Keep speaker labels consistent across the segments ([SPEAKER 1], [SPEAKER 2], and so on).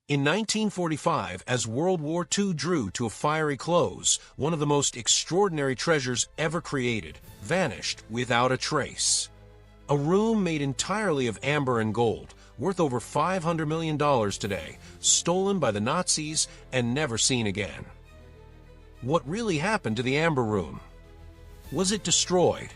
[SPEAKER 1] In 1945, as World War II drew to a fiery close, one of the most extraordinary treasures ever created vanished without a trace. A room made entirely of amber and gold, worth over $500 million today, stolen by the Nazis and never seen again. What really happened to the Amber Room? Was it destroyed?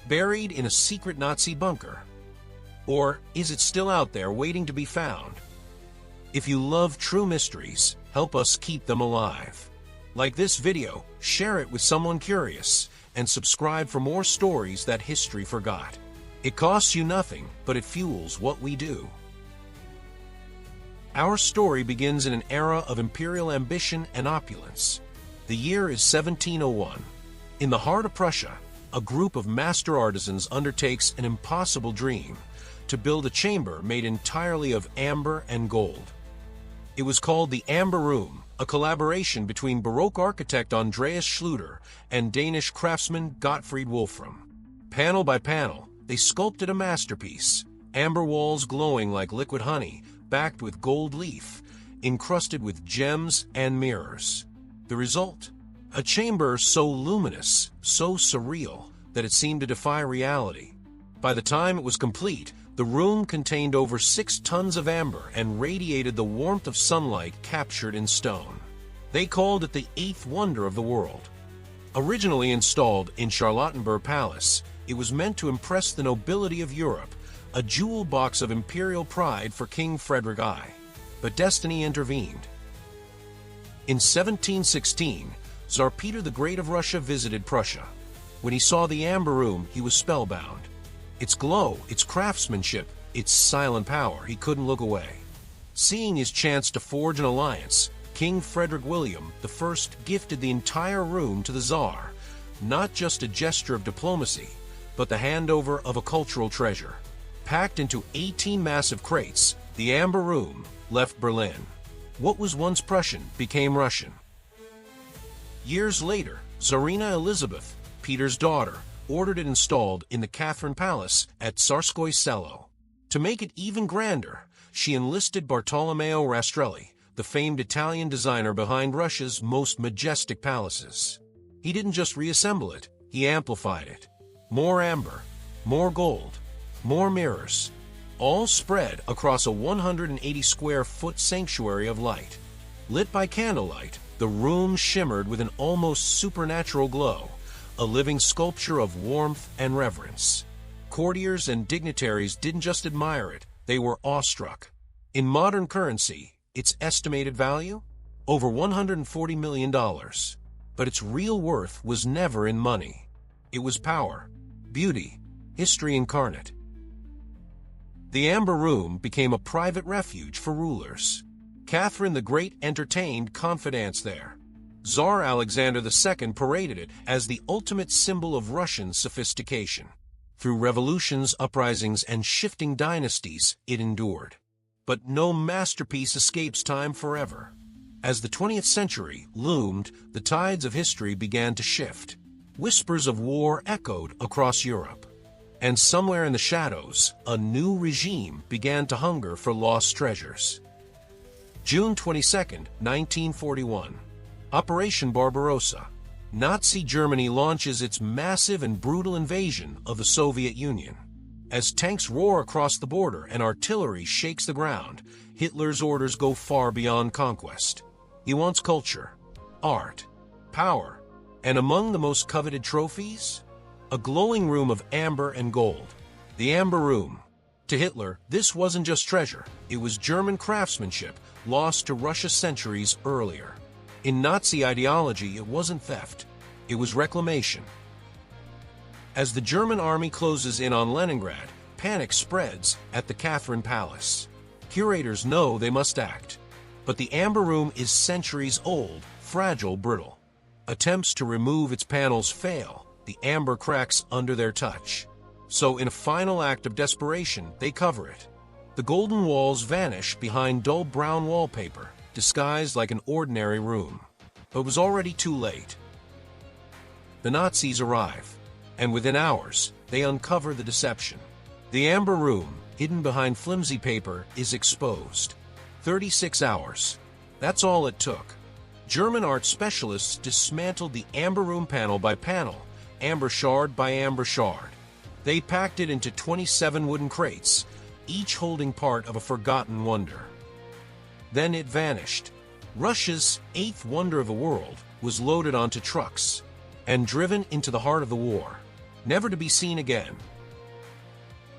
[SPEAKER 1] Buried in a secret Nazi bunker? Or is it still out there waiting to be found? If you love true mysteries, help us keep them alive. Like this video, share it with someone curious, and subscribe for more stories that history forgot. It costs you nothing, but it fuels what we do. Our story begins in an era of imperial ambition and opulence. The year is 1701. In the heart of Prussia, a group of master artisans undertakes an impossible dream: to build a chamber made entirely of amber and gold. It was called the Amber Room, a collaboration between Baroque architect Andreas Schluter and Danish craftsman Gottfried Wolfram. Panel by panel, they sculpted a masterpiece: amber walls glowing like liquid honey, backed with gold leaf, encrusted with gems and mirrors. The result? A chamber so luminous, so surreal, that it seemed to defy reality. By the time it was complete, the room contained over 6 tons of amber and radiated the warmth of sunlight captured in stone. They called it the 8th wonder of the world. Originally installed in Charlottenburg Palace, it was meant to impress the nobility of Europe, a jewel box of imperial pride for King Frederick I. But destiny intervened. In 1716, Tsar Peter the Great of Russia visited Prussia. When he saw the Amber Room, he was spellbound. Its glow, its craftsmanship, its silent power, he couldn't look away. Seeing his chance to forge an alliance, King Frederick William I gifted the entire room to the Tsar, not just a gesture of diplomacy, but the handover of a cultural treasure. Packed into 18 massive crates, the Amber Room left Berlin. What was once Prussian became Russian. Years later, Tsarina Elizabeth, Peter's daughter, ordered it installed in the Catherine Palace at Tsarskoye Selo. To make it even grander, she enlisted Bartolomeo Rastrelli, the famed Italian designer behind Russia's most majestic palaces. He didn't just reassemble it, he amplified it. More amber, more gold, more mirrors, all spread across a 180-square-foot sanctuary of light. Lit by candlelight, the room shimmered with an almost supernatural glow, a living sculpture of warmth and reverence. Courtiers and dignitaries didn't just admire it, they were awestruck. In modern currency, its estimated value? Over $140 million. But its real worth was never in money. It was power, beauty, history incarnate. The Amber Room became a private refuge for rulers. Catherine the Great entertained confidants there. Tsar Alexander II paraded it as the ultimate symbol of Russian sophistication. Through revolutions, uprisings, and shifting dynasties, it endured. But no masterpiece escapes time forever. As the 20th century loomed, the tides of history began to shift. Whispers of war echoed across Europe. And somewhere in the shadows, a new regime began to hunger for lost treasures. June 22, 1941. Operation Barbarossa. Nazi Germany launches its massive and brutal invasion of the Soviet Union. As tanks roar across the border and artillery shakes the ground, Hitler's orders go far beyond conquest. He wants culture, art, power, and among the most coveted trophies, a glowing room of amber and gold. The Amber Room. To Hitler, this wasn't just treasure, it was German craftsmanship lost to Russia centuries earlier. In Nazi ideology, it wasn't theft, it was reclamation. As the German army closes in on Leningrad, panic spreads at the Catherine Palace. Curators know they must act. But the Amber Room is centuries old, fragile, brittle. Attempts to remove its panels fail, the amber cracks under their touch. So in a final act of desperation, they cover it. The golden walls vanish behind dull brown wallpaper, disguised like an ordinary room. But it was already too late. The Nazis arrive, and within hours, they uncover the deception. The Amber Room, hidden behind flimsy paper, is exposed. 36 hours. That's all it took. German art specialists dismantled the amber room panel by panel, amber shard by amber shard. They packed it into 27 wooden crates, each holding part of a forgotten wonder. Then it vanished. Russia's eighth wonder of the world was loaded onto trucks and driven into the heart of the war, never to be seen again.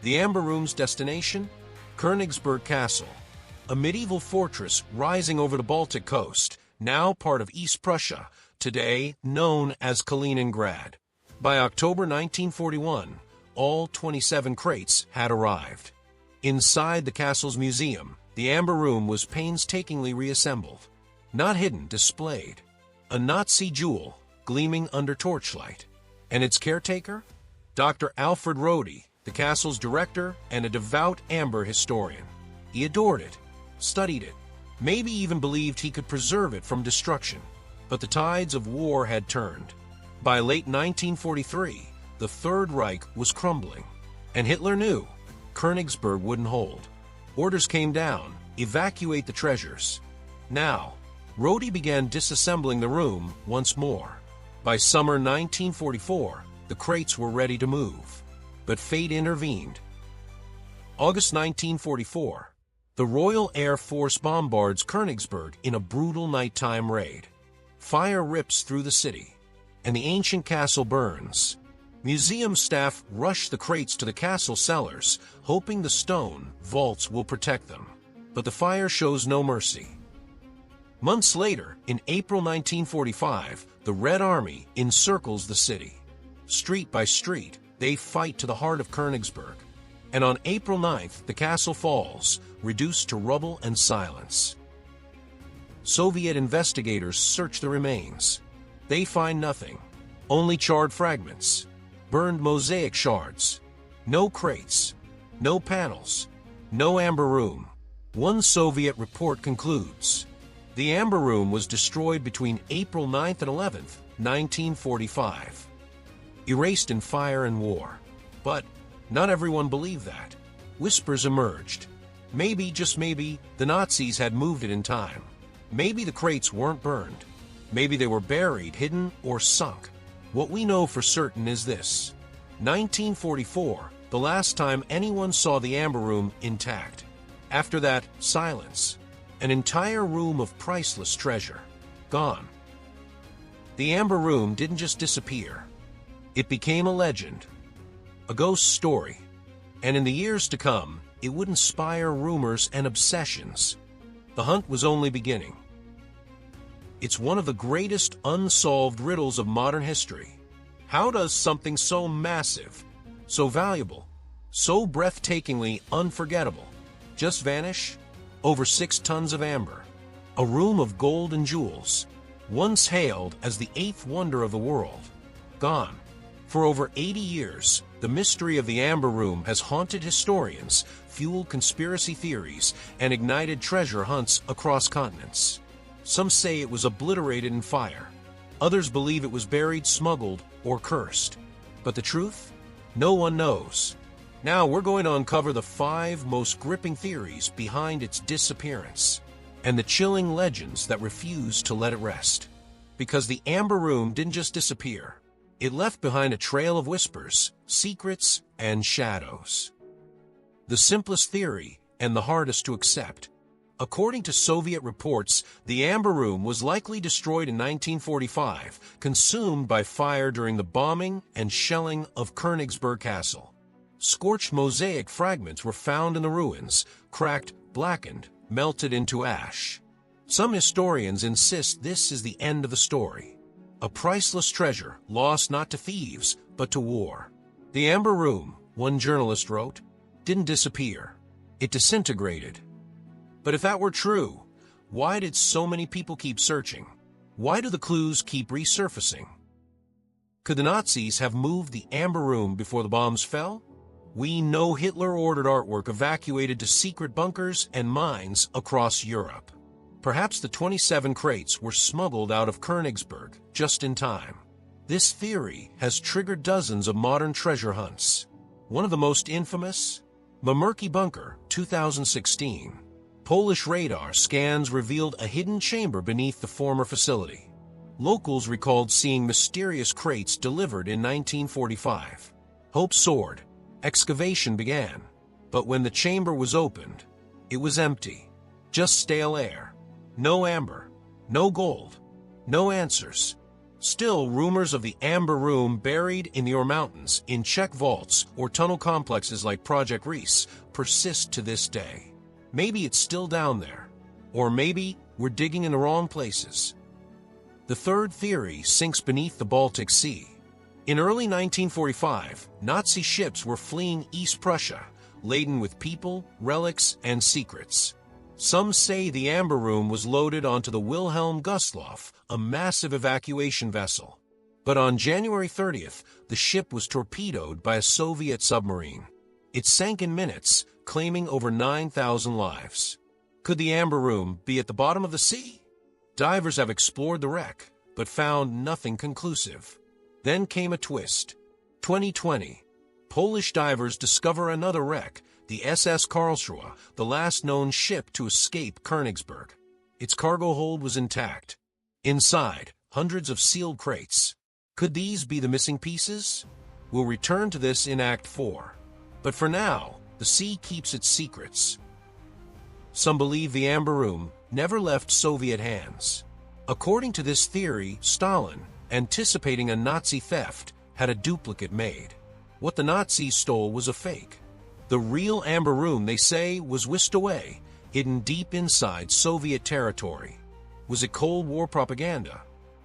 [SPEAKER 1] The Amber Room's destination? Königsberg Castle, a medieval fortress rising over the Baltic coast, now part of East Prussia, today known as Kaliningrad. By October 1941, all 27 crates had arrived. Inside the castle's museum, the Amber Room was painstakingly reassembled. Not hidden, displayed. A Nazi jewel gleaming under torchlight. And its caretaker? Dr. Alfred Rohde, the castle's director and a devout amber historian. He adored it, studied it, maybe even believed he could preserve it from destruction. But the tides of war had turned. By late 1943, the Third Reich was crumbling. And Hitler knew Königsberg wouldn't hold. Orders came down, evacuate the treasures. Now, Rohde began disassembling the room once more. By summer 1944, the crates were ready to move. But fate intervened. August 1944, the Royal Air Force bombards Königsberg in a brutal nighttime raid. Fire rips through the city, and the ancient castle burns. Museum staff rush the crates to the castle cellars, hoping the stone vaults will protect them. But the fire shows no mercy. Months later, in April 1945, the Red Army encircles the city. Street by street, they fight to the heart of Königsberg. And on April 9th, the castle falls, reduced to rubble and silence. Soviet investigators search the remains. They find nothing, only charred fragments, burned mosaic shards, no crates, no panels, no Amber Room. One Soviet report concludes, the Amber Room was destroyed between April 9th and 11th, 1945. Erased in fire and war. But not everyone believed that. Whispers emerged. Maybe, just maybe, the Nazis had moved it in time. Maybe the crates weren't burned. Maybe they were buried, hidden, or sunk. What we know for certain is this. 1944, the last time anyone saw the Amber Room intact. After that, silence. An entire room of priceless treasure. Gone. The Amber Room didn't just disappear. It became a legend. A ghost story. And in the years to come, it would inspire rumors and obsessions. The hunt was only beginning. It's one of the greatest unsolved riddles of modern history. How does something so massive, so valuable, so breathtakingly unforgettable, just vanish? Over 6 tons of amber, a room of gold and jewels, once hailed as the 8th wonder of the world, gone. For over 80 years, the mystery of the Amber Room has haunted historians, fueled conspiracy theories, and ignited treasure hunts across continents. Some say it was obliterated in fire. Others believe it was buried, smuggled, or cursed. But the truth? No one knows. Now we're going to uncover the 5 most gripping theories behind its disappearance, and the chilling legends that refuse to let it rest. Because the Amber Room didn't just disappear. It left behind a trail of whispers, secrets, and shadows. The simplest theory, and the hardest to accept. According to Soviet reports, the Amber Room was likely destroyed in 1945, consumed by fire during the bombing and shelling of Königsberg Castle. Scorched mosaic fragments were found in the ruins, cracked, blackened, melted into ash. Some historians insist this is the end of the story. A priceless treasure lost not to thieves, but to war. The Amber Room, one journalist wrote, didn't disappear. It disintegrated. But if that were true, why did so many people keep searching? Why do the clues keep resurfacing? Could the Nazis have moved the Amber Room before the bombs fell? We know Hitler ordered artwork evacuated to secret bunkers and mines across Europe. Perhaps the 27 crates were smuggled out of Königsberg just in time. This theory has triggered dozens of modern treasure hunts. One of the most infamous? Mamerki Bunker, 2016. Polish radar scans revealed a hidden chamber beneath the former facility. Locals recalled seeing mysterious crates delivered in 1945. Hope soared. Excavation began. But when the chamber was opened, it was empty. Just stale air. No amber. No gold. No answers. Still, rumors of the Amber Room buried in the Ore Mountains, in Czech vaults, or tunnel complexes like Project Reese persist to this day. Maybe it's still down there. Or maybe we're digging in the wrong places. The third theory sinks beneath the Baltic Sea. In early 1945, Nazi ships were fleeing East Prussia, laden with people, relics, and secrets. Some say the Amber Room was loaded onto the Wilhelm Gustloff, a massive evacuation vessel. But on January 30th, the ship was torpedoed by a Soviet submarine. It sank in minutes, claiming over 9,000 lives. Could the Amber Room be at the bottom of the sea? Divers have explored the wreck, but found nothing conclusive. Then came a twist. 2020. Polish divers discover another wreck, the SS Karlsruhe, the last known ship to escape Königsberg. Its cargo hold was intact. Inside, hundreds of sealed crates. Could these be the missing pieces? We'll return to this in Act 4. But for now, the sea keeps its secrets. Some believe the Amber Room never left Soviet hands. According to this theory, Stalin, anticipating a Nazi theft, had a duplicate made. What the Nazis stole was a fake. The real Amber Room, they say, was whisked away, hidden deep inside Soviet territory. Was it Cold War propaganda?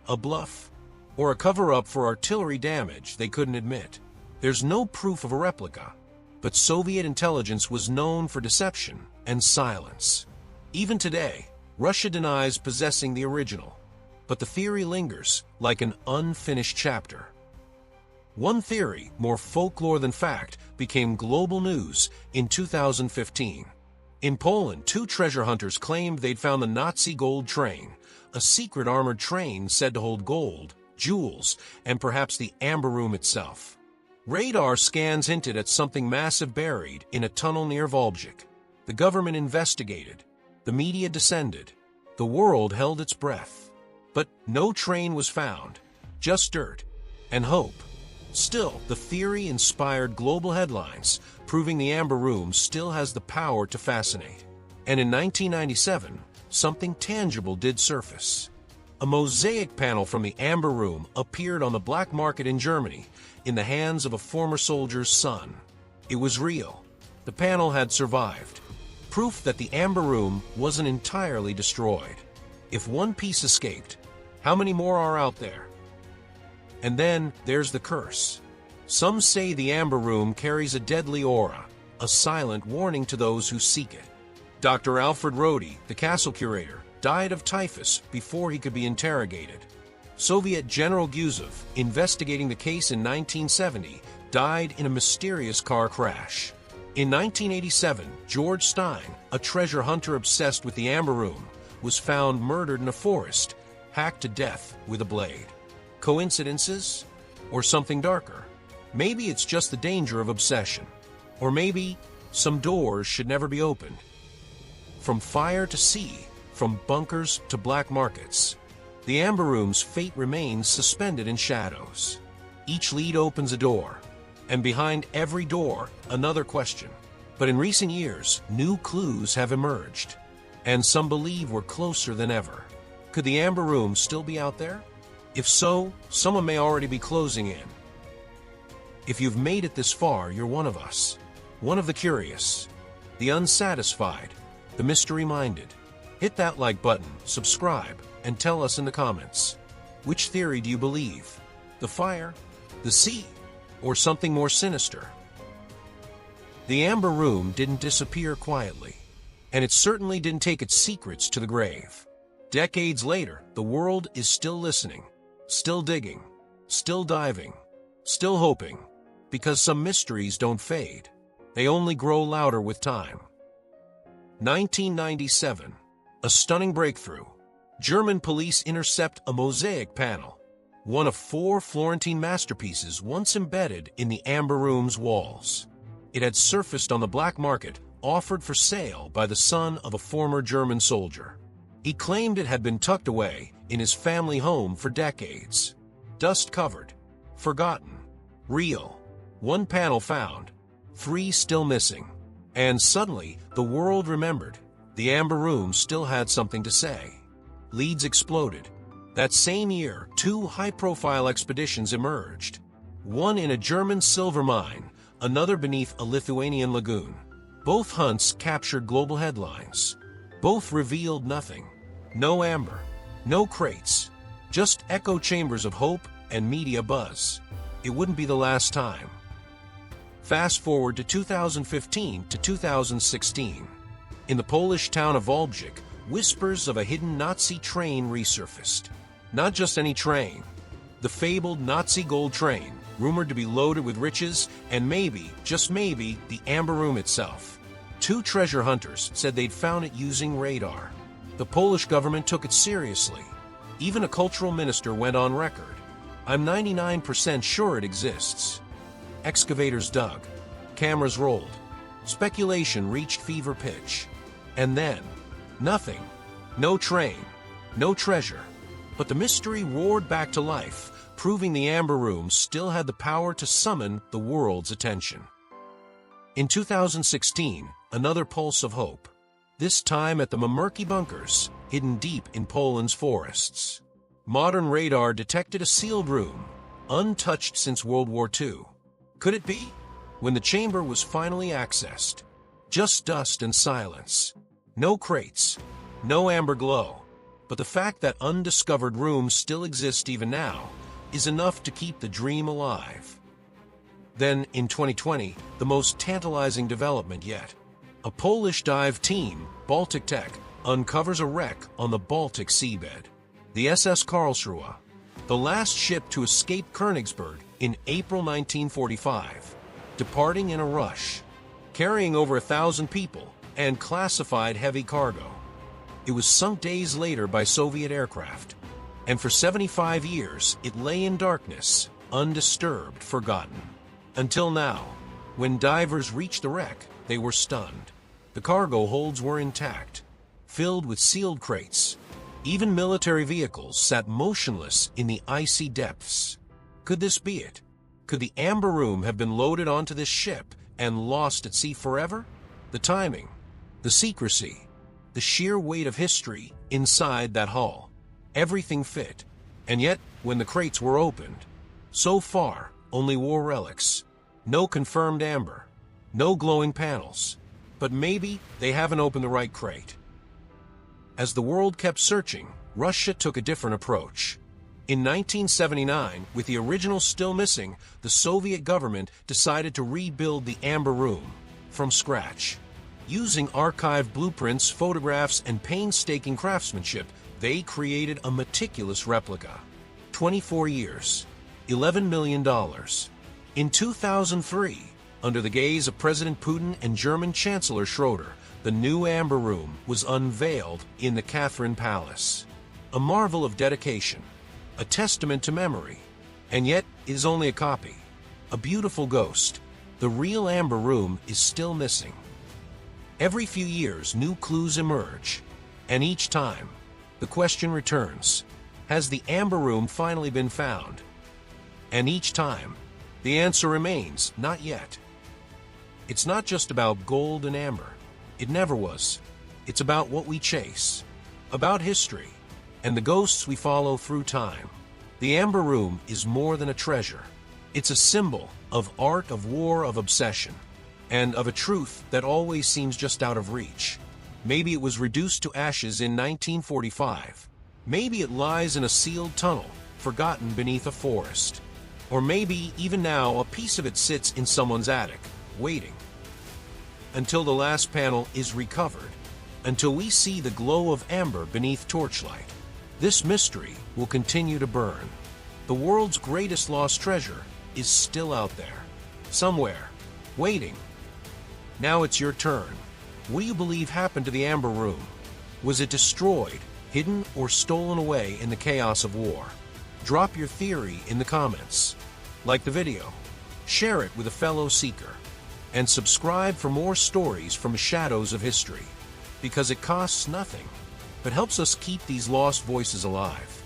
[SPEAKER 1] A bluff? Or a cover-up for artillery damage they couldn't admit? There's no proof of a replica, but Soviet intelligence was known for deception and silence. Even today, Russia denies possessing the original, but the theory lingers like an unfinished chapter. One theory, more folklore than fact, became global news in 2015. In Poland, two treasure hunters claimed they'd found the Nazi gold train, a secret armored train said to hold gold, jewels, and perhaps the Amber Room itself. Radar scans hinted at something massive buried in a tunnel near Volbjik. The government investigated. The media descended. The world held its breath. But no train was found, just dirt and hope. Still, the theory inspired global headlines, proving the Amber Room still has the power to fascinate. And in 1997, something tangible did surface. A mosaic panel from the Amber Room appeared on the black market in Germany, in the hands of a former soldier's son. It was real. The panel had survived. Proof that the Amber Room wasn't entirely destroyed. If one piece escaped, how many more are out there? And then there's the curse. Some say the Amber Room carries a deadly aura, a silent warning to those who seek it. Dr. Alfred Rohde, the castle curator, died of typhus before he could be interrogated. Soviet General Guzov, investigating the case in 1970, died in a mysterious car crash. In 1987, George Stein, a treasure hunter obsessed with the Amber Room, was found murdered in a forest, hacked to death with a blade. Coincidences? Or something darker? Maybe it's just the danger of obsession. Or maybe some doors should never be opened. From fire to sea, from bunkers to black markets, the Amber Room's fate remains suspended in shadows. Each lead opens a door, and behind every door, another question. But in recent years, new clues have emerged, and some believe we're closer than ever. Could the Amber Room still be out there? If so, someone may already be closing in. If you've made it this far, you're one of us. One of the curious, the unsatisfied, the mystery-minded. Hit that like button, subscribe, and tell us in the comments. Which theory do you believe? The fire? The sea? Or something more sinister? The Amber Room didn't disappear quietly, and it certainly didn't take its secrets to the grave. Decades later, the world is still listening, still digging, still diving, still hoping, because some mysteries don't fade. They only grow louder with time. 1997. A stunning breakthrough. German police intercept a mosaic panel, one of 4 Florentine masterpieces once embedded in the Amber Room's walls. It had surfaced on the black market offered for sale by the son of a former German soldier. He claimed it had been tucked away in his family home for decades. Dust-covered, forgotten, real. One panel found, 3 still missing. And suddenly, the world remembered. The Amber Room still had something to say. Leads exploded. That same year, 2 high-profile expeditions emerged. One in a German silver mine, another beneath a Lithuanian lagoon. Both hunts captured global headlines. Both revealed nothing. No amber, no crates, just echo chambers of hope and media buzz. It wouldn't be the last time. Fast forward to 2015 to 2016. In the Polish town of Wałbrzych, whispers of a hidden Nazi train resurfaced. Not just any train. The fabled Nazi gold train, rumored to be loaded with riches, and maybe, just maybe, the Amber Room itself. 2 treasure hunters said they'd found it using radar. The Polish government took it seriously. Even a cultural minister went on record. "I'm 99% sure it exists." Excavators dug. Cameras rolled. Speculation reached fever pitch. And then, nothing. No train. No treasure. But the mystery roared back to life, proving the Amber Room still had the power to summon the world's attention. In 2016, another pulse of hope. This time at the Mamerki bunkers, hidden deep in Poland's forests. Modern radar detected a sealed room, untouched since World War II. Could it be? When the chamber was finally accessed, just dust and silence. No crates, no amber glow. But the fact that undiscovered rooms still exist even now is enough to keep the dream alive. Then, in 2020, the most tantalizing development yet. A Polish dive team, Baltic Tech, uncovers a wreck on the Baltic seabed. The SS Karlsruhe, the last ship to escape Königsberg in April 1945, departing in a rush, carrying over 1,000 people and classified heavy cargo. It was sunk days later by Soviet aircraft, and for 75 years it lay in darkness, undisturbed, forgotten. Until now, when divers reached the wreck, they were stunned. The cargo holds were intact, filled with sealed crates. Even military vehicles sat motionless in the icy depths. Could this be it? Could the Amber Room have been loaded onto this ship and lost at sea forever? The timing, the secrecy, the sheer weight of history inside that hull. Everything fit. And yet, when the crates were opened, so far, only war relics. No confirmed amber. No glowing panels. But maybe they haven't opened the right crate. As the world kept searching, Russia took a different approach. In 1979, with the original still missing, the Soviet government decided to rebuild the Amber Room from scratch. Using archived blueprints, photographs, and painstaking craftsmanship, they created a meticulous replica. 24 years, $11 million. In 2003, under the gaze of President Putin and German Chancellor Schroeder, the new Amber Room was unveiled in the Catherine Palace. A marvel of dedication, a testament to memory, and yet it is only a copy. A beautiful ghost. The real Amber Room is still missing. Every few years, new clues emerge, and each time, the question returns, has the Amber Room finally been found? And each time, the answer remains, not yet. It's not just about gold and amber. It never was. It's about what we chase, about history, and the ghosts we follow through time. The Amber Room is more than a treasure. It's a symbol of art, of war, of obsession, and of a truth that always seems just out of reach. Maybe it was reduced to ashes in 1945. Maybe it lies in a sealed tunnel, forgotten beneath a forest. Or maybe, even now, a piece of it sits in someone's attic, waiting. Until the last panel is recovered, until we see the glow of amber beneath torchlight, this mystery will continue to burn. The world's greatest lost treasure is still out there, somewhere, waiting. Now it's your turn. What do you believe happened to the Amber Room? Was it destroyed, hidden, or stolen away in the chaos of war? Drop your theory in the comments. Like the video. Share it with a fellow seeker. and subscribe for more stories from Shadows of History, because it costs nothing, but helps us keep these lost voices alive.